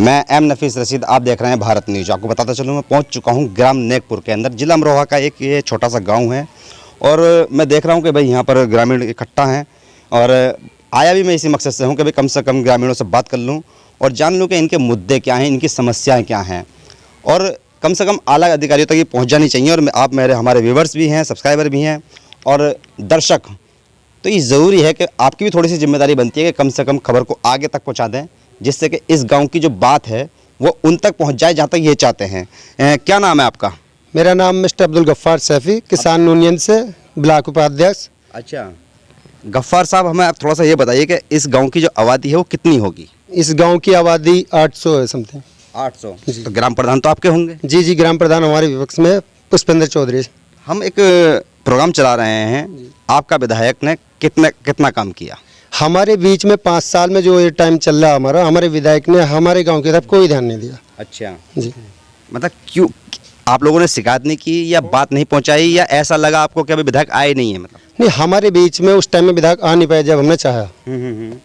मैं एम नफीस रशीद, आप देख रहे हैं भारत न्यूज। आपको बताता चलूँ, मैं पहुंच चुका हूं ग्राम नेकपुर के अंदर, जिला अमरोहा का एक ये छोटा सा गांव है। और मैं देख रहा हूं कि भाई यहाँ पर ग्रामीण इकट्ठा हैं और आया भी मैं इसी मकसद से हूं कि भाई कम से कम ग्रामीणों से बात कर लूँ और जान लूँ कि इनके मुद्दे क्या हैं, इनकी समस्याएँ क्या हैं और कम से कम आला अधिकारियों तक ये पहुँच जानी चाहिए। और आप हमारे व्यूवर्स भी हैं, सब्सक्राइबर भी हैं और दर्शक, तो ये ज़रूरी है कि आपकी भी थोड़ी सी जिम्मेदारी बनती है कि कम से कम खबर को आगे तक पहुँचा दें, जिससे कि इस गांव की जो बात है वो उन तक पहुंच जाए जहां तक ये चाहते हैं। क्या नाम है आपका? मेरा नाम मिस्टर अब्दुल गफ्फार सैफी, किसान यूनियन से ब्लॉक उपाध्यक्ष। अच्छा, गफ्फार साहब, हमें आप थोड़ा सा ये बताइए कि इस गांव की जो आबादी है वो कितनी होगी? इस गांव की आबादी 800 है समथिंग। 800। तो ग्राम प्रधान तो आपके होंगे? जी जी, ग्राम प्रधान हमारे विपक्ष में पुष्पेंद्र चौधरी। हम एक प्रोग्राम चला रहे हैं, आपका विधायक ने कितना काम किया? हमारे बीच में 5 साल में जो ये टाइम चल रहा है हमारे विधायक ने हमारे गांव की तरफ कोई ध्यान नहीं दिया। अच्छा जी, मतलब क्यों आप लोगों ने शिकायत नहीं की या बात नहीं पहुंचाई या ऐसा लगा आपको कि अभी विधायक आए नहीं है? मतलब नहीं, हमारे बीच में उस टाइम में विधायक आ नहीं पाए, जब हमने चाहा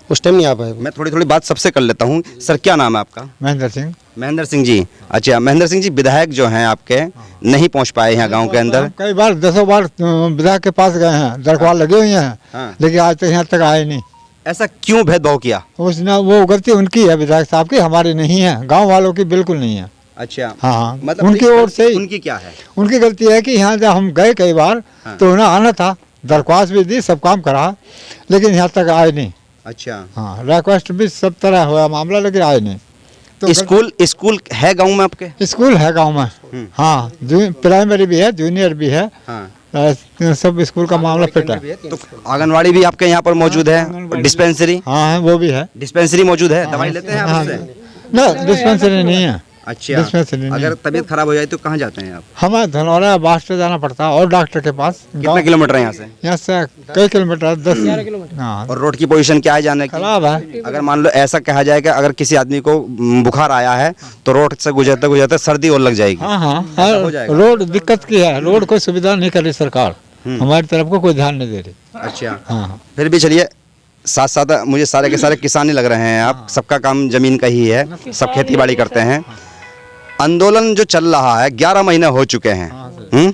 उस टाइम नहीं आ पाए। मैं थोड़ी बात सबसे कर लेता हूँ। सर, क्या नाम है आपका? महेंद्र सिंह। महेंद्र सिंह जी। अच्छा, महेंद्र सिंह जी, विधायक जो हैं आपके नहीं पहुंच पाए यहाँ गांव के अंदर? कई बार 10 बार विधायक के पास गए हैं, दरख्वास्त लगे हुए हैं। हाँ। लेकिन आज तक यहाँ तक आए नहीं। ऐसा क्यों भेदभाव किया? उसने वो गलती उनकी है, विधायक साहब की, हमारी नहीं है, गांव वालों की बिल्कुल नहीं है। अच्छा, हाँ, मतलब उनकी ओर से उनकी क्या है? उनकी गलती है कि यहाँ जब हम गए कई बार तो उन्हें आना था, दरख्वास्त भी दी, सब काम करा, लेकिन यहाँ तक आए नहीं। अच्छा, हाँ, रिक्वेस्ट भी सब तरह हुआ मामला, लेकिन आए नहीं। तो स्कूल है गांव में आपके? स्कूल है गांव में, हाँ, प्राइमरी भी है, जूनियर भी है। हाँ। सब स्कूल का मामला फिट है। तो आंगनवाड़ी भी आपके यहाँ पर मौजूद है? डिस्पेंसरी? हाँ, वो भी है। डिस्पेंसरी मौजूद है? दवाई लेते हैं आप उससे? ना, डिस्पेंसरी नहीं है। अच्छा, डिस्पेंसरी नहीं। अगर तबीयत खराब हो जाए तो कहाँ जाते हैं आप? हमें धनौरा बास्ट जाना पड़ता है और डॉक्टर के पास। कितना किलोमीटर है यहाँ से? यहाँ से कई किलोमीटर, 10-11 किलोमीटर। हाँ, और रोड की पोजीशन क्या है जाने की? खराब है। अगर मान लो ऐसा कहा जाए कि अगर किसी आदमी को बुखार आया है तो रोड से गुजरते गुजरते सर्दी और लग जाएगी। हाँ हाँ, रोड दिक्कत की है, रोड कोई सुविधा नहीं कर रही सरकार, हमारी तरफ को कोई ध्यान नहीं दे रही। अच्छा, हाँ, फिर भी चलिए, साथ साथ मुझे सारे के सारे किसान ही लग रहे हैं आप, सबका काम जमीन का ही है, सब खेती बाड़ी करते हैं। आंदोलन जो चल रहा है 11 महीने हो चुके हैं,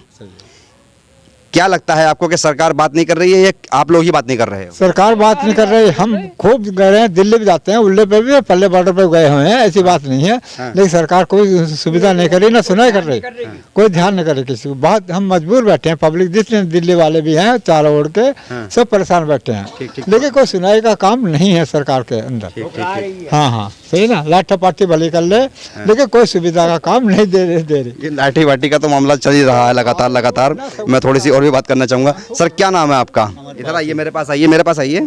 क्या लगता है आपको कि सरकार बात नहीं कर रही है या आप लोग ही बात नहीं कर रहे हो? सरकार बात नहीं कर रही। हम खूब गए हैं, दिल्ली भी जाते हैं, उल्ले पे भी, पल्ले बॉर्डर पे गए हुए हैं, ऐसी बात नहीं है। लेकिन सरकार कोई सुविधा नहीं कर रही, ना सुनाई कर रही, कोई ध्यान नहीं कर रही किसी को। बात हम मजबूर बैठे हैं, पब्लिक जितने दिल्ली वाले भी हैं चारों ओर के, सब परेशान बैठे हैं, लेकिन कोई सुनाई का काम नहीं है सरकार के अंदर। हाँ हाँ, सही ना, लाठा पाठी भली कर ले, लेकिन कोई सुविधा का काम नहीं दे रही। ये लाठी वाठी का तो मामला चल ही रहा है लगातार। मैं थोड़ी सी और भी बात करना चाहूंगा। सर, क्या नाम है आपका? इधर आइए, मेरे पास आइए।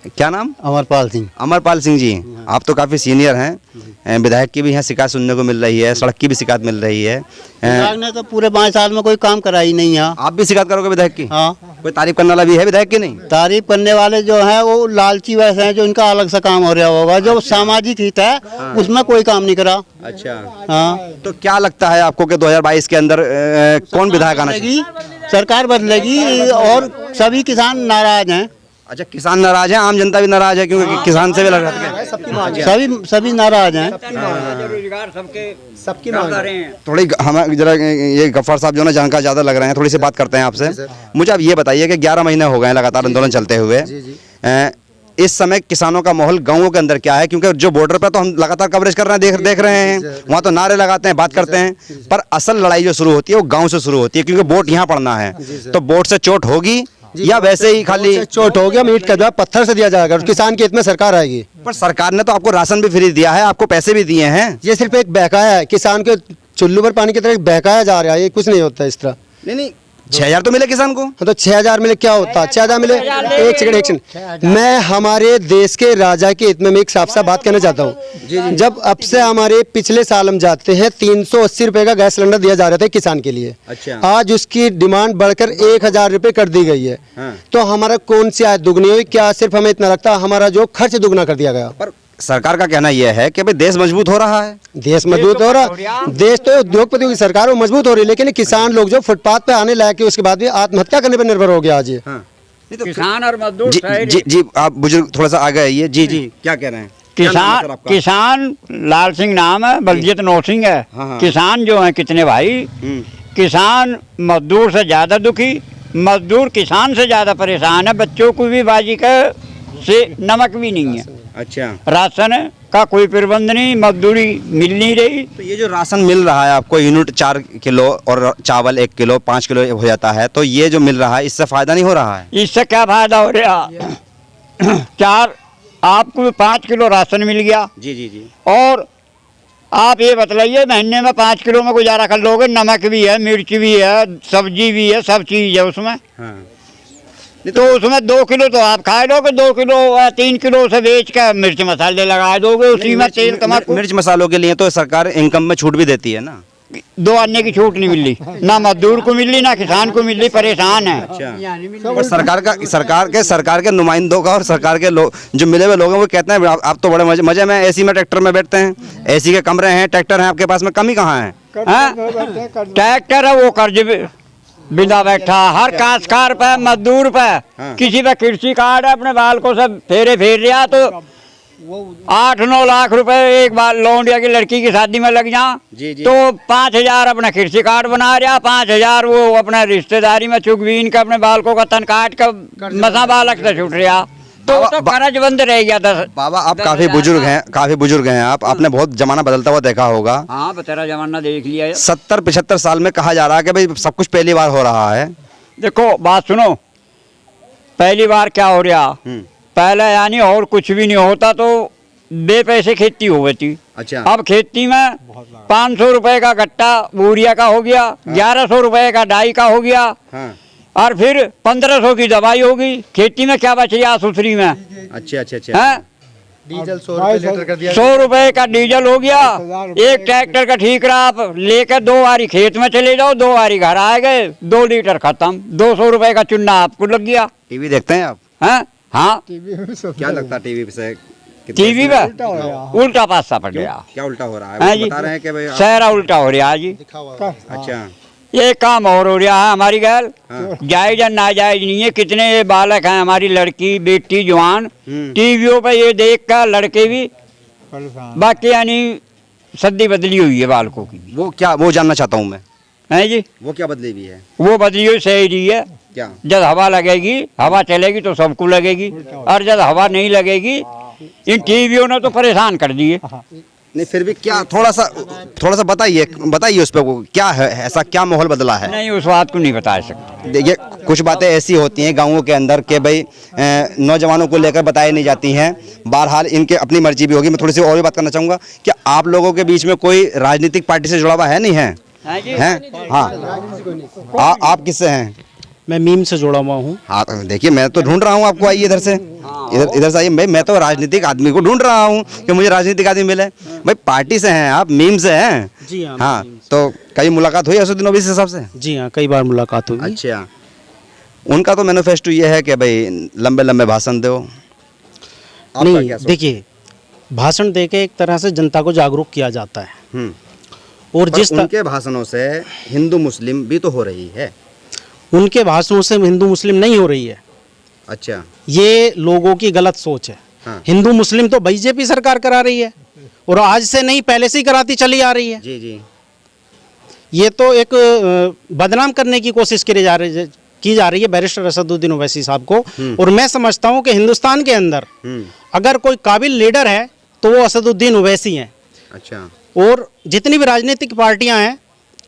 क्या नाम? अमरपाल सिंह। अमरपाल सिंह जी, आप तो काफी सीनियर हैं, विधायक की भी यहाँ शिकायत सुनने को मिल रही है, सड़क की भी शिकायत मिल रही है। विधायक ने तो पूरे 5 साल में कोई काम करा ही नहीं है। आप भी शिकायत करोगे विधायक की? हाँ, कोई तारीफ करने वाला भी है विधायक की? नहीं, तारीफ करने वाले जो हैं वो लालची वैसे हैं, जो इनका अलग सा काम हो रहा होगा, जो सामाजिक हित है उसमें कोई काम नहीं करा। अच्छा, हाँ, तो क्या लगता है आपको कि 2022 के अंदर कौन विधायक आना चाहिए? सरकार बदलेगी और सभी किसान नाराज हैं। अच्छा, किसान नाराज हैं, आम जनता भी नाराज है क्योंकि किसान से भी लड़ रहे हैं। सभी नाराज हैं। सबकी मांग हैं। थोड़ी हम जरा ये गफ्फार साहब जो ना जानकार ज़्यादा लग रहे हैं, थोड़ी सी बात करते हैं आपसे। मुझे अब ये बताइए कि 11 महीने हो गए हैं लगातार आंदोलन चलते हुए, इस समय किसानों का माहौल गांवों के अंदर क्या है? क्योंकि जो बॉर्डर पर तो हम लगातार कवरेज कर रहे हैं, देख रहे हैं, वहाँ तो नारे लगाते हैं, बात करते हैं, पर असल लड़ाई जो शुरू होती है वो गांव से शुरू होती है, क्योंकि वोट यहाँ पड़ना है। तो वोट से चोट होगी या वैसे ही खाली चोट हो गया, मीट का जवाब पत्थर से दिया जाएगा, किसान के हित में सरकार आएगी। पर सरकार ने तो आपको राशन भी फ्री दिया है, आपको पैसे भी दिए हैं। ये सिर्फ एक बहकाया है, किसान के चुल्लू पर पानी की तरह बहकाया जा रहा है, ये कुछ नहीं होता इस तरह। नहीं, 6,000 तो मिले किसान को। तो 6,000 मिले क्या होता? 6,000 मिले। एक सेकंड, मैं हमारे देश के राजा के हित में एक साफ बात कहना चाहता हूँ। जब अब से हमारे पिछले साल हम जाते हैं 380 रुपए का गैस सिलेंडर दिया जा रहा था किसान के लिए। अच्छा। आज उसकी डिमांड बढ़कर 1,000 रुपए कर दी गई है। तो हमारा कौन सी आय दुगनी हुई? क्या सिर्फ हमें इतना लगता है, हमारा जो खर्च दुगना कर दिया गया। पर सरकार का कहना यह है कि भाई देश मजबूत हो रहा है। देश मजबूत हो रहा, देश तो उद्योगपतियों की सरकार वो मजबूत हो रही है, लेकिन किसान लोग जो फुटपाथ पे आने लायक है उसके बाद भी आत्महत्या करने पर निर्भर हो गया आज ये। किसान और मजदूर जी, आप बुजुर्ग थोड़ा सा आगे आइए। जी, क्या कह रहे हैं? क्या नाम है सर किसान आपका? किसान लाल सिंह नाम है, बलजीत नौ सिंह है। हाँ। किसान जो है कितने भाई, किसान मजदूर से ज़्यादा दुखी, मजदूर किसान से ज़्यादा परेशान है। बच्चों को भी बाजी का से नमक भी नहीं है, अच्छा, राशन का कोई प्रबंध नहीं, मजदूरी मिल नहीं रही। तो ये जो राशन मिल रहा है आपको, यूनिट 4 किलो और चावल 1 किलो 5 किलो हो जाता है, तो ये जो मिल रहा है इससे फायदा नहीं हो रहा है? इससे क्या फायदा हो रहा? आपको 5 किलो राशन मिल गया, जी जी जी। और आप ये बतलाइए महीने में 5 किलो में गुजारा कर लोगे? नमक भी है, मिर्च भी है, सब्जी भी है, सब चीज़ है उसमें। हाँ। तो उसमें 2 किलो तो आप खाए लोगे, 2 किलो 3 किलो से बेच कर मिर्च मसाले लगा दोगे, उसी में तेल तमाकू। मिर्च मसालों के लिए तो सरकार इनकम में छूट भी देती है ना? 2 आने की छूट नहीं मिल रही, ना मजदूर को मिल रही, ना किसान को मिल रही, परेशान है। अच्छा, और सरकार के नुमाइंदों का और सरकार के लोग जो मिले हुए लोग हैं वो कहते हैं आप तो बड़े मजे में एसी में ट्रैक्टर में बैठते हैं, एसी के कमरे हैं, ट्रैक्टर हैं, आपके पास में कमी कहाँ है? ट्रैक्टर है वो कर्ज बिना बैठा, हर काश्तकार पे, मजदूर पे, किसी पे कृषि कार्ड है, अपने बाल को सब फेरे फेर रहा, तो 8-9 लाख रुपए एक बार लौंडिया की लड़की की शादी में लग जा, तो 5,000 अपना कृषि कार्ड बना रहा, 5,000 वो अपना रिश्तेदारी में चुगवीन का अपने बालकों का तन काट कर मसा बालक से छूट रहा, तो कर्ज बंद रह गया। 10 बाबा आप काफी बुजुर्ग हैं आपने बहुत जमाना बदलता हुआ देखा होगा। हाँ, बतेरा जमाना देख लिया है। 70-75 साल में कहा जा रहा है कि भाई सब कुछ पहली बार हो रहा है। देखो बात सुनो, पहली बार क्या हो रहा, पहले यानी और कुछ भी नहीं होता तो बेपैसे खेती हो गई थी। अच्छा, अब खेती में 500 रुपए का गट्टा यूरिया का हो गया, 1100 रुपए का डाई का हो गया, हाँ। और फिर 1500 की दवाई होगी। खेती में क्या बच रहा सुसरी में? अच्छा अच्छा अच्छा। है डीजल 100 रुपए लीटर कर दिया। 100 रुपए का डीजल हो गया, एक ट्रैक्टर का ठीक रहा, आप लेकर 2 बारी खेत में चले जाओ, 2 बारी घर आ गए, 2 लीटर खत्म, 200 रुपए का चुन्ना आपको लग गया। टीवी देखते हैं आप? हैं? हाँ, क्या लगता है टीवी से? टीवी पे उल्टा पासा पड़ गया। क्या उल्टा हो रहा है? हाँ वो जी, बता रहे हैं कि भाई सहरा उल्टा हो रहा है जी। अच्छा, ये काम और हो रहा है हमारी गैल, जायज या नाजायज नहीं है। कितने ये बालक हैं, हमारी लड़की बेटी जवान, टीवियों पे ये देख कर लड़के भी, बाकी यानी सद्दी बदली हुई है बालकों की। वो क्या, वो जानना चाहता हूँ मैं, है जी, वो क्या बदली हुई है? वो बदली हुई सही रही है। क्या? जब हवा लगेगी, हवा चलेगी तो सबको लगेगी, और जब हवा नहीं लगेगी, इन टीवियों ने तो परेशान कर दिए। नहीं फिर भी क्या, थोड़ा सा बताइए उस पर क्या है, ऐसा क्या माहौल बदला है? नहीं, उस बात को नहीं बता सकते। देखिए कुछ बातें ऐसी होती हैं गाँवों के अंदर कि भाई नौजवानों को लेकर बताई नहीं जाती हैं, बहरहाल इनके अपनी मर्जी भी होगी। मैं थोड़ी सी और भी बात करना चाहूँगा कि आप लोगों के बीच में कोई राजनीतिक पार्टी से जुड़ा हुआ है? नहीं है? हैं? हाँ, आप किससे हैं? मैं मीम से जुड़ा हुआ हूँ। हाँ तो देखिए मैं तो ढूंढ रहा हूँ आपको, आइए इधर से, इधर से आइए। मैं तो राजनीतिक आदमी को ढूंढ रहा हूँ कि मुझे राजनीतिक आदमी मिले। भाई पार्टी से हैं आप, मीम से हैं? जी हाँ। हाँ, तो कई मुलाकात हुई असदुद्दीन ओवैसी साहब से? जी हाँ, कई बार मुलाकात हुई। अच्छा, उनका तो मैनिफेस्टो ये है कि भाई लंबे लंबे भाषण दो। नहीं, देखिए भाषण देके एक तरह से जनता को जागरूक किया जाता है, और जिस उनके भाषणों से हिंदू मुस्लिम भी तो हो रही है। उनके भाषणों से हिंदू मुस्लिम नहीं हो रही है। अच्छा, ये लोगों की गलत सोच है। हाँ। हिंदू मुस्लिम तो बीजेपी सरकार करा रही है, और आज से नहीं पहले से ही कराती चली आ रही है। जी जी। ये तो एक बदनाम करने की कोशिश की जा रही है बैरिस्टर असदुद्दीन ओवैसी साहब को। और मैं समझता हूँ कि हिंदुस्तान के अंदर अगर कोई काबिल लीडर है तो वो असदुद्दीन ओवैसी हैं। अच्छा, और जितनी भी राजनीतिक पार्टियां हैं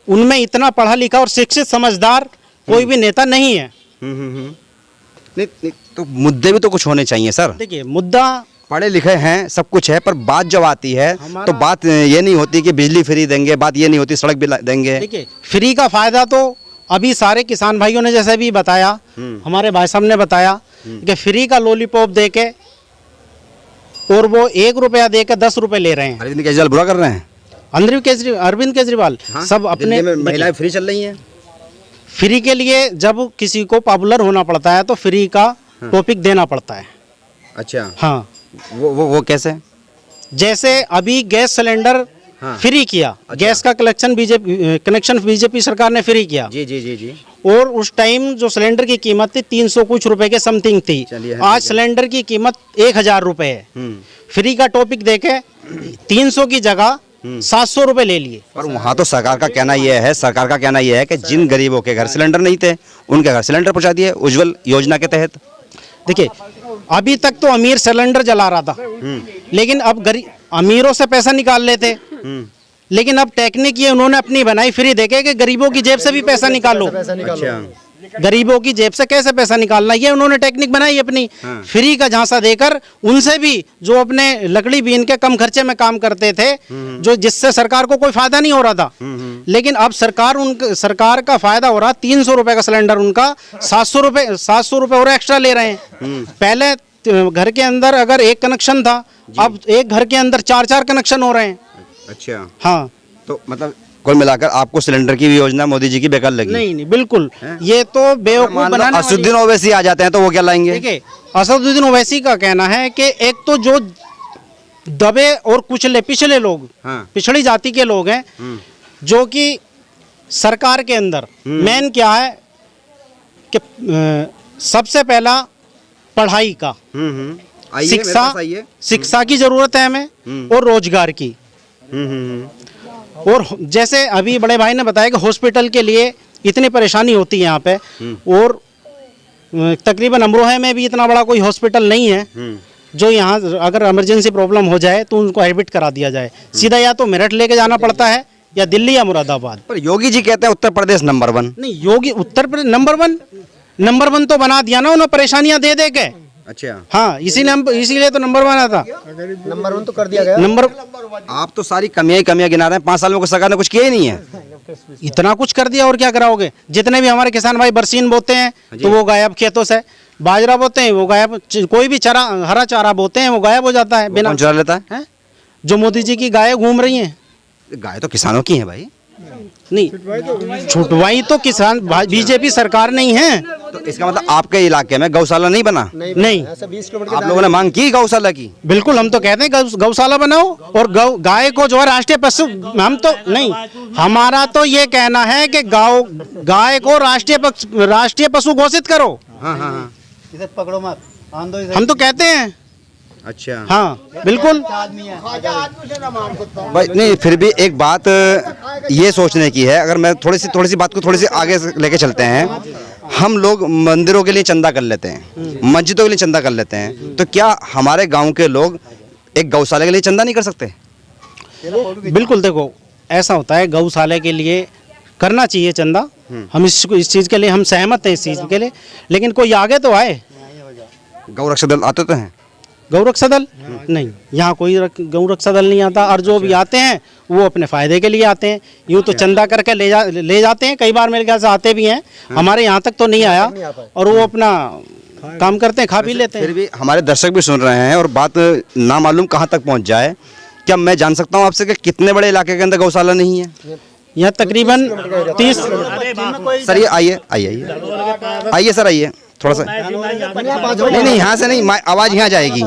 उनमें इतना पढ़ा लिखा और शिक्षित समझदार कोई भी नेता नहीं है। नहीं, तो मुद्दे भी तो कुछ होने चाहिए सर। देखिए मुद्दा, पढ़े लिखे हैं, सब कुछ है, पर बात जब आती है तो बात ये नहीं होती कि बिजली फ्री देंगे, बात ये नहीं होती सड़क भी देंगे। देखिए फ्री का फायदा तो अभी सारे किसान भाइयों ने जैसे भी बताया, हमारे भाई साहब ने बताया कि फ्री का लॉलीपॉप दे के, और वो 1 रुपया दे के 10 रुपए ले रहे हैं। अरविंद केजरीवाल बुरा कर रहे हैं? अरविंद केजरीवाल सब अपने महिलाएं फ्री चल रही हैं। फ्री के लिए जब किसी को पॉपुलर होना पड़ता है तो फ्री का टॉपिक देना पड़ता है। अच्छा, हाँ, वो कैसे? जैसे अभी गैस सिलेंडर फ्री किया। गैस का कनेक्शन बीजेपी सरकार ने फ्री किया। जी जी जी जी। और उस टाइम जो सिलेंडर की कीमत थी 300 कुछ रुपए के समथिंग थी। चलिए, हाँ, आज सिलेंडर की कीमत 1000 रुपए है। फ्री का टॉपिक देखे 300 की जगह 700 रुपए ले लिए। पर वहाँ तो सरकार का कहना यह है कि जिन गरीबों के घर सिलेंडर नहीं थे उनके घर सिलेंडर पहुँचा दिए उज्जवल योजना के तहत। देखिए अभी तक तो अमीर सिलेंडर जला रहा था, लेकिन अब अमीरों से पैसा निकाल लेते। लेकिन अब टेक्निक ये उन्होंने अपनी बनाई फ्री देके कि गरीबों की जेब से भी पैसा निकालो। अच्छा। गरीबों की जेब से कैसे पैसा निकालना, ये उन्होंने टेक्निक बनाई अपनी। फ्री का झांसा देकर उनसे भी जो अपने लकड़ी बीन के कम खर्चे में काम करते थे, जो जिससे सरकार को कोई फायदा नहीं हो रहा था। लेकिन अब सरकार का फायदा हो रहा। 300 रुपए का सिलेंडर उनका 700 रुपए और एक्स्ट्रा ले रहे हैं। पहले घर के अंदर अगर एक कनेक्शन था, अब एक घर के अंदर 4 कनेक्शन हो रहे हैं। अच्छा। हाँ, तो मतलब कुल मिलाकर आपको सिलेंडर की भी योजना मोदी जी की बेकार लगी? नहीं बिल्कुल, ये तो बेवकूफ बनाने। असदुद्दीन ओवैसी आ जाते हैं तो वो क्या लाएंगे? देखिए असदुद्दीन ओवैसी का कहना है कि एक तो जो दबे और कुचले पिछले लोग, पिछड़ी जाति के लोग हैं, जो कि सरकार के अंदर मेन क्या है कि सबसे पहला पढ़ाई का, शिक्षा की जरूरत है हमें और रोजगार की। और जैसे अभी बड़े भाई ने बताया कि हॉस्पिटल के लिए इतनी परेशानी होती है यहाँ पे, और तकरीबन अमरोहा में भी इतना बड़ा कोई हॉस्पिटल नहीं है जो यहाँ अगर इमरजेंसी प्रॉब्लम हो जाए तो उनको एडमिट करा दिया जाए। सीधा या तो मेरठ लेके जाना पड़ता है या दिल्ली या मुरादाबाद। पर योगी जी कहते हैं उत्तर प्रदेश नंबर 1। नहीं, योगी उत्तर प्रदेश नंबर 1 तो बना दिया ना उन्हें, परेशानियां दे दे के। अच्छा। हाँ, इसीलिए तो नंबर 1 आता। नंबर 1 तो कर दिया गया। आप तो सारी कमियां गिना रहे हैं। 5 साल में सरकार ने कुछ किया ही नहीं है। इतना कुछ कर दिया और क्या कराओगे? जितने भी हमारे किसान भाई बरसीन बोते हैं तो वो गायब खेतों से, बाजरा बोते हैं वो गायब, कोई भी चारा हरा चारा बोते हैं वो गायब हो जाता है। बिना चला लेता है? जो मोदी जी की गायें घूम रही हैं। गाय तो किसानों की है भाई। नहीं, छुटवाई तो किसान बीजेपी सरकार नहीं है। तो इसका मतलब आपके इलाके में गौशाला नहीं बना? नहीं, आप लोगों ने मांग की गौशाला की? बिल्कुल, हम तो कहते हैं गौशाला बनाओ और गाय को जो है राष्ट्रीय पशु, हम तो नहीं, हमारा तो ये कहना है कि गाय को राष्ट्रीय पशु घोषित करो। हाँ। इसे पकड़ो मत, हम तो कहते हैं। अच्छा। हाँ बिल्कुल भाई। नहीं, फिर भी एक बात ये सोचने की है, अगर मैं थोड़ी सी बात को थोड़ी सी आगे लेके चलते हैं। हम लोग मंदिरों के लिए चंदा कर लेते हैं, मस्जिदों के लिए चंदा कर लेते हैं, तो क्या हमारे गांव के लोग एक गौशाला के लिए चंदा नहीं कर सकते? बिल्कुल, देखो ऐसा होता है, गौशाला के लिए करना चाहिए चंदा। हम इस चीज़ के लिए हम सहमत हैं, इस चीज़ के लिए। लेकिन कोई आगे तो आए। गौरक्षा दल आते तो हैं? गौरक्षा दल नहीं, यहाँ कोई गौरक्षा दल नहीं आता। और जो भी आते हैं वो अपने फ़ायदे के लिए आते हैं। यूँ तो चंदा करके ले जाते हैं, कई बार मेरे ख्याल से आते भी हैं। हमारे यहाँ तक तो नहीं आया, और वो अपना काम करते हैं, खा भी लेते हैं। फिर भी हमारे दर्शक भी सुन रहे हैं और बात ना मालूम कहाँ तक पहुँच जाए, क्या मैं जान सकता हूँ आपसे कि कितने बड़े इलाके के अंदर गौशाला नहीं है? यहाँ तकरीबन 30। सर ये आइए सर, आइए थोड़ा सा। नहीं, यहाँ से नहीं, आवाज़ यहाँ जाएगी,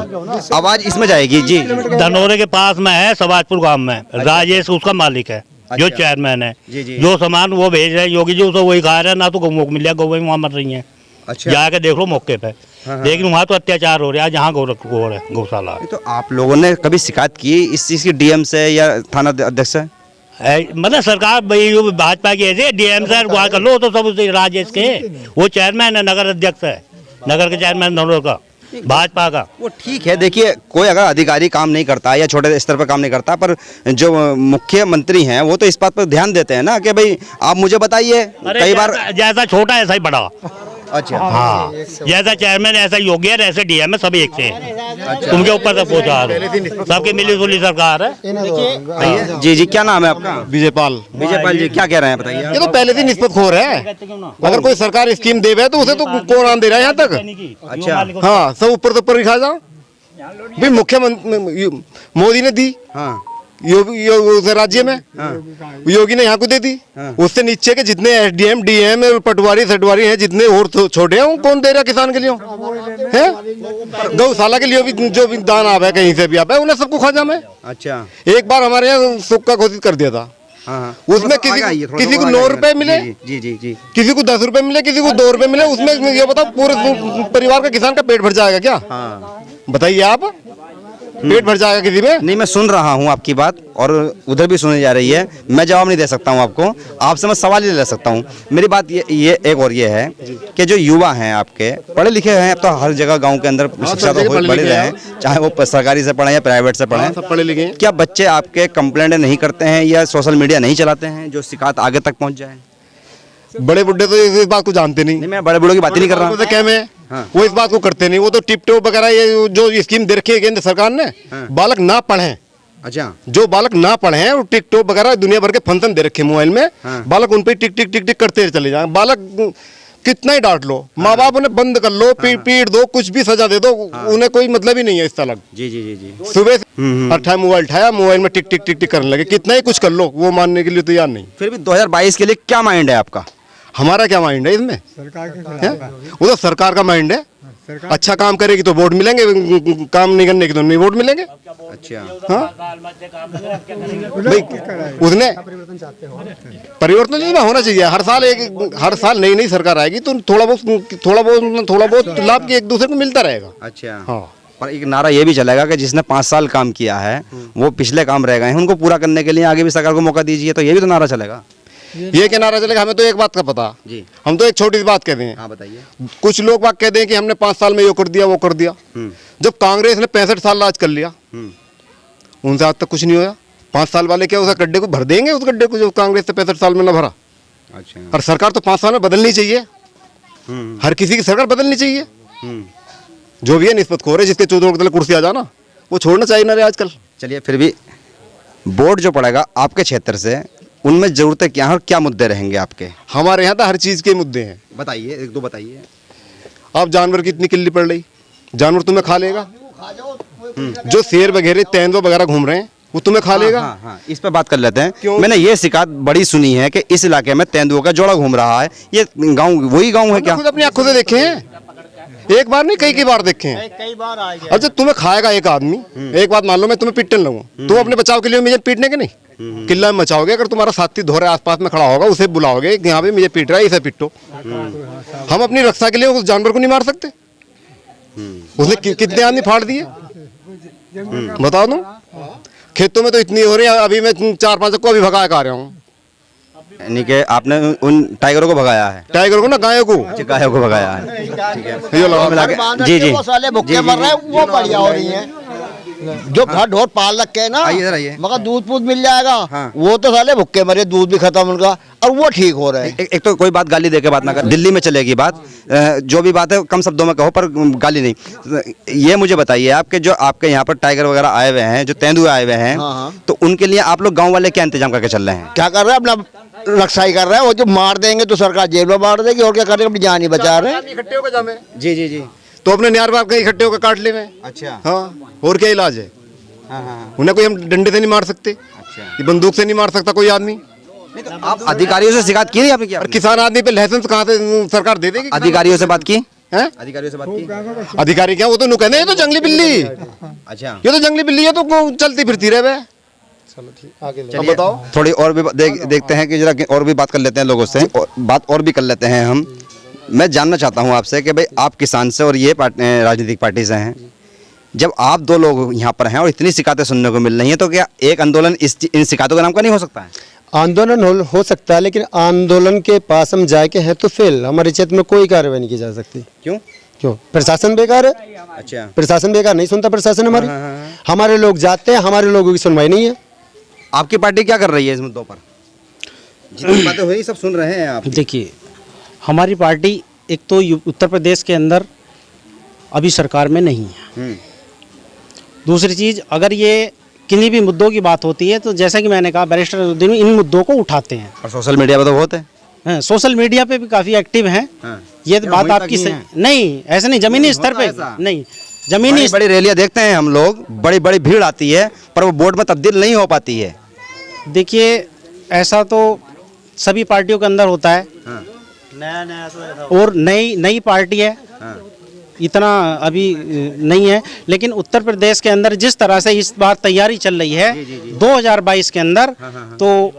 आवाज़ इसमें जाएगी जी। धनौरे के पास में है, सवाजपुर गांव में, राजेश उसका मालिक है। जो चेयरमैन है, जो सामान वो भेज रहे हैं, योगी जी उसे वही खा रहे हैं। ना तो गौ मिल गया, गौवें वहाँ मर रही हैं। अच्छा। जाके देख लो मौके पे। लेकिन वहाँ तो अत्याचार हो रहा है, जहाँ गौशाला। तो आप लोगों ने कभी शिकायत की इस चीज़ की डीएम से या थाना अध्यक्ष से? मतलब सरकार भाजपा की ऐसे डीएम सर वहाँ कर लो तो सब राजेश के, वो चेयरमैन है, नगर अध्यक्ष है, नगर के चेयरमैन धनौर का, भाजपा का। वो ठीक है, देखिए कोई अगर अधिकारी काम नहीं करता या छोटे स्तर पर काम नहीं करता, पर जो मुख्यमंत्री हैं वो तो इस बात पर ध्यान देते हैं ना कि भाई आप मुझे बताइए। कई बार जैसा छोटा ऐसा ही बड़ा। अच्छा। हाँ, जैसा चेयरमैन ऐसा योगी है, ऐसे डीएम है, सब एक से। अच्छा। उनके ऊपर से पहुँचा, सबकी मिली जुली सरकार है। जी, क्या नाम है आपका? विजयपाल जी, क्या कह रहे हैं बताइए। ये तो पहले से निस्बतखोर है। अगर कोई सरकार स्कीम देवे तो उसे तो कौन आन दे रहा है यहाँ तक? अच्छा। हाँ, सब ऊपर तो ऊपर लिखा जा। भाई मुख्यमंत्री मोदी ने दी, हाँ, उस राज्य में योगी ने यहाँ को दे दी। उससे नीचे के जितने एसडीएम डीएम पटवारी सटवारी हैं जितने और छोटे हैं, कौन दे रहा किसान के लिए है? गौशाला के लिए भी जो भी दान आवे कहीं से भी आवे उन्हें सबको खा जामे। अच्छा, एक बार हमारे यहाँ सुख का घोषित कर दिया था। उसमें किसी को 9 रुपए मिले, जी जी जी, किसी को 10 रुपए मिले, किसी को 2 रुपए मिले। उसमें ये बताओ पूरे परिवार का किसान का पेट भर जाएगा क्या? बताइए आप, पेट भर जाएगा किसी में? नहीं, मैं सुन रहा हूँ आपकी बात और उधर भी सुनी जा रही है। मैं जवाब नहीं दे सकता हूँ आपको, आपसे मैं सवाल ही ले सकता हूँ। मेरी बात ये एक और ये है कि जो युवा हैं आपके पढ़े लिखे हैं, अब तो हर जगह गांव के अंदर शिक्षा तो बढ़ी रहे हैं, चाहे वो सरकारी से पढ़े या प्राइवेट से पढ़े, सब पढ़े लिखे हैं। क्या बच्चे आपके कंप्लेंट नहीं करते हैं या सोशल मीडिया नहीं चलाते हैं जो शिकायत आगे तक पहुँच जाए? बड़े बुड्ढे तो इस बात को जानते नहीं। मैं बड़े बूढ़ों की बात ही नहीं कर रहा हूँ। क्या में वो इस बात को करते नहीं। वो तो टिप टॉप वगैरह ये जो स्कीम दे रखी है केंद्र सरकार ने, बालक ना पढ़े, अच्छा, जो बालक ना पढ़े हैं वो टिकटॉक वगैरह दुनिया भर के फंक्शन दे रखे मोबाइल में, बालक उन पे टिक टिक टिक टिक करते चले जाए। बालक कितना ही डांट लो, माँ बाप उन्हें बंद कर लो, पीट दो, कुछ भी सजा दे दो, उन्हें कोई मतलब ही नहीं है इस तरह। जी जी जी जी, सुबह से मोबाइल उठाया, मोबाइल में टिक टिक टिक टिक करने लगे। कितना ही कुछ कर लो, वो मानने के लिए तैयार नहीं। फिर भी 2022 के लिए क्या माइंड है आपका? हमारा क्या माइंड है इसमें? सरकार के खिलाफ वो तो सरकार का माइंड है। अच्छा काम करेगी तो वोट मिलेंगे, काम नहीं करने की तो नहीं वोट मिलेंगे। अच्छा, हाँ भाई, उसने परिवर्तन इसमें होना चाहिए। हर साल नई नई सरकार आएगी तो थोड़ा बहुत लाभ एक दूसरे को मिलता रहेगा। अच्छा, हाँ। पर एक नारा ये भी चलेगा कि जिसने 5 साल काम किया है वो पिछले काम रह गए हैं, उनको पूरा करने के लिए आगे भी सरकार को मौका दीजिए, तो ये भी तो नारा चलेगा। ये क्या नारा चलेगा? हमें तो एक बात का पता जी, हम तो एक छोटी सी बात कहते हैं। हाँ, बताइए। कुछ लोग बात कहते हैं कि हमने 5 साल में ये कर दिया वो कर दिया। जब कांग्रेस ने 65 साल राज कर लिया, उनसे आज तक कुछ नहीं हुआ। 5 साल वाले क्या उस गड्ढे को भर देंगे, उस गड्ढे को जो कांग्रेस ने 65 साल में न भरा? अच्छा, और सरकार तो 5 साल में बदलनी चाहिए। हर किसी की सरकार बदलनी चाहिए। जो भी है निस्बतखोर है, जिसके 14 तले कुर्सी आ जाना, वो छोड़ना चाहिए ना रे आजकल। चलिए, फिर भी वोट जो पड़ेगा आपके क्षेत्र से, उनमें जरूरतें क्या हैं और क्या मुद्दे रहेंगे आपके? हमारे यहाँ तो हर चीज़ के मुद्दे हैं। बताइए, एक दो बताइए। आप जानवर की इतनी किल्ली पड़ रही, जानवर तुम्हें खा लेगा। जो शेर वगैरह तेंदुआ वगैरह घूम रहे हैं वो तुम्हें खा लेगा। हाँ, इस पे बात कर लेते हैं। मैंने ये शिकायत बड़ी सुनी है कि इस इलाके में तेंदुओं का जोड़ा घूम रहा है। ये गांव वही गांव है क्या? खुद अपनी आंखों से देखे हैं, एक बार नहीं कई बार देखे हैं। कई बार आए अब जब तुम्हें खाएगा एक आदमी, एक बात मान लो मैं तुम्हें पीटने लगूं, तुम अपने बचाव के लिए मुझे पीटने के नहीं किला में मचाओगे। अगर तुम्हारा साथी धोरे आसपास में खड़ा होगा, उसे बुलाओगे यहाँ पे मुझे पीट रहा है, इसे पीटो। हम अपनी रक्षा के लिए उस जानवर को नहीं मार सकते? उसने कितने आदमी फाड़ दिए बताओ तुम। खेतों में तो इतनी हो रही है, अभी मैं 4-5 को अभी भगा के आ रहा हूँ। यानी कि आपने उन टाइगरों को भगाया है? टाइगर को ना, गायों को। अच्छा, गायों को भगाया है, ठीक है। ये लगा जी जी, वो साले भुक्के मर रहे हैं, वो बढ़िया हो रही हैं। जो घर ढोर पाल रखे हैं ना, आइए। मगर दूध पूध मिल जाएगा। हाँ। वो तो साले भुक्के मरे, दूध भी खत्म उनका, और वो ठीक हो रहे हैं। एक तो कोई बात गाली देके बात ना कर, दिल्ली में चलेगी बात, जो भी बात है कम शब्दों में कहो, पर गाली नहीं। ये मुझे बताइए आपके जो आपके यहाँ पर टाइगर वगैरह आए हुए हैं, जो तेंदुए आए हुए हैं, तो उनके लिए आप लोग गाँव वाले क्या इंतजाम करके चल रहे हैं? क्या कर रहे हैं? अपना रक्षा ही कर रहे हैं। वो जो मार देंगे तो सरकार जेल में मार देगी, और क्या करेंगे? अपनी जान ही बचा रहे हैं। इकट्ठे होकर जामे। जी जी जी, तो अपने न्यार बार कहीं इकट्ठे होकर काट ले में। अच्छा, हाँ, और क्या इलाज है? हाँ, उन्हें कोई हम डंडे से नहीं मार सकते, अच्छा, ये बंदूक से नहीं मार सकता कोई आदमी। नहीं तो आप अधिकारियों से शिकायत की आपने? क्या और किसान आदमी पे लाइसेंस कहाँ से सरकार दे देगी? अधिकारियों से बात की हैं? अधिकारियों से बात की? अधिकारी क्या, वो तो कहते हैं ये तो जंगली बिल्ली, अच्छा, ये तो जंगली बिल्ली है, तो चलती फिरती रहे। चलिए, बताओ। थोड़ी और भी देखते हैं कि जरा और भी बात कर लेते हैं लोगों से, बात और भी कर लेते हैं हम। मैं जानना चाहता हूं आपसे कि भाई आप किसान से और ये राजनीतिक पार्टी से हैं, जब आप दो लोग यहाँ पर हैं और इतनी शिकायतें सुनने को मिल रही हैं, तो क्या एक आंदोलन इन शिकायतों के नाम का नहीं हो सकता है? आंदोलन हो सकता है, लेकिन आंदोलन के पास हम जाके हैं तो फेल, हमारे क्षेत्र में कोई कार्रवाई नहीं की जा सकती। क्यों? प्रशासन बेकार है। अच्छा, प्रशासन बेकार, नहीं सुनता प्रशासन हमारी। हमारे लोग जाते हैं, हमारे लोगों की सुनवाई नहीं है। आपकी पार्टी क्या कर रही है इस मुद्दों पर? जितनी बातें हुई सब सुन रहे हैं आप। देखिए, हमारी पार्टी एक तो उत्तर प्रदेश के अंदर अभी सरकार में नहीं है। दूसरी चीज़, अगर ये किन्हीं भी मुद्दों की बात होती है तो जैसा कि मैंने कहा, बैरिस्टर अज़हरुद्दीन इन मुद्दों को उठाते हैं। और सोशल मीडिया पर तो बहुत है। सोशल मीडिया पे भी काफ़ी एक्टिव हैं। ये तो बात आपकी नहीं, ऐसे नहीं, जमीनी स्तर पे नहीं। जमीनी बड़ी बड़ी रैलियां देखते हैं हम लोग, बड़ी बड़ी भीड़ आती है, पर वो वोट में तब्दील नहीं हो पाती है। देखिए ऐसा तो सभी पार्टियों के अंदर होता है, और नई पार्टी है, इतना अभी नहीं है, लेकिन उत्तर प्रदेश के अंदर जिस तरह से इस बार तैयारी चल रही है 2022 के अंदर, तो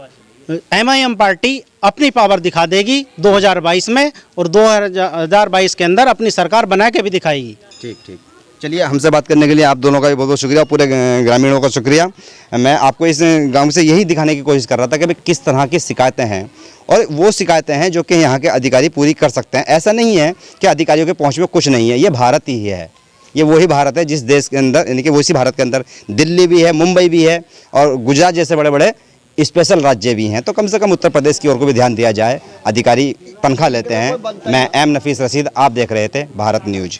MIM पार्टी अपनी पावर दिखा देगी 2022 में, और 2022 के अंदर अपनी सरकार बना के भी दिखाएगी। ठीक ठीक, चलिए हमसे बात करने के लिए आप दोनों का भी बहुत बहुत शुक्रिया, पूरे ग्रामीणों का शुक्रिया। मैं आपको इस गांव से यही दिखाने की कोशिश कर रहा था कि भाई किस तरह की शिकायतें हैं, और वो शिकायतें हैं जो कि यहाँ के अधिकारी पूरी कर सकते हैं। ऐसा नहीं है कि अधिकारियों के पहुँच में कुछ नहीं है, ये भारत ही है, ये वही भारत है जिस देश के अंदर, यानी कि उसी भारत के अंदर दिल्ली भी है, मुंबई भी है, और गुजरात जैसे बड़े बड़े स्पेशल राज्य भी हैं। तो कम से कम उत्तर प्रदेश की ओर को भी ध्यान दिया जाए, अधिकारी तनख्वाह लेते हैं। मैं एम नफीस रशीद, आप देख रहे थे भारत न्यूज़।